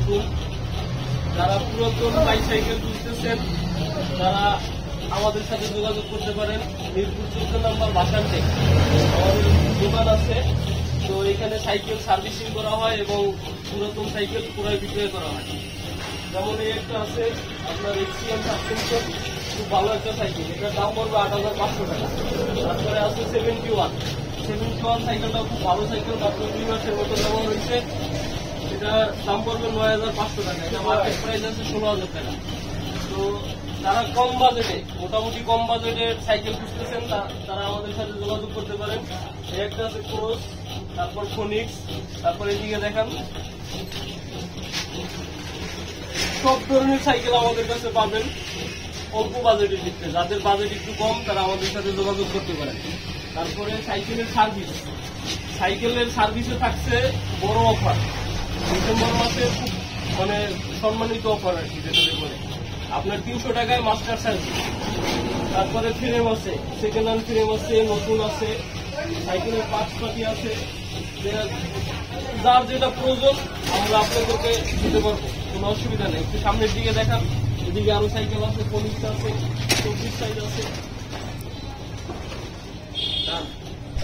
আলাইকুম। যারা পুরাতন বাইসাইকেল খুঁজতেছেন তারা আমাদের সাথে যোগাযোগ করতে পারেন। মিরপুর 14 নম্বর বাসানটে আমাদের দোকান আছে। তো এখানে সাইকেল সার্ভিসিং করা হয় এবং পুরাতন সাইকেল পুরাই বিক্রয় করা হয়। যেমন এই একটা আছে আপনার এক্সিএম সাসপেনশন, খুব ভালো একটা সাইকেল, এটার দাম পড়বে 8,500 টাকা। তারপরে আছে 71 সাইকেলটা খুব ভালো সাইকেল, মাত্র 2 মাসের মতো ব্যবহার হয়েছে, এটার দাম পড়বে 9,500 টাকা। এটা মার্কেট প্রাইস আছে 16,000 টাকা। তো যারা কম বাজেটে, মোটামুটি কম বাজেটের সাইকেল খুঁজতেছেন তারা আমাদের সাথে যোগাযোগ করতে পারেন। এই একটা আছে ক্রস, তারপর ফোনিক্স, তারপর এদিকে দেখান, সব ধরনের সাইকেল আমাদের কাছে পাবেন অল্প বাজেটের দিকে। যাদের বাজেট একটু কম তারা আমাদের সাথে যোগাযোগ করতে পারেন। তারপরে সাইকেলের সার্ভিসে থাকছে বড় অফার, ডিসেম্বর মাসে খুব সম্মানিত অফার আর কি, যেটা বলে আপনার 300 টাকায় মাস্টার সার্ভিস। তারপরে ফ্রেম আছে, সেকেন্ড হ্যান্ড ফ্রেম আছে, নতুন আছে, সাইকেলের পার্টস আছে, যার যেটা প্রয়োজন আমরা আপনাদেরকে দিতে পারবো, কোনো অসুবিধা নেই। একটু সামনের দিকে দেখান, এদিকে আরো সাইকেল আছে, 40 আছে, 24 সাইজ আছে।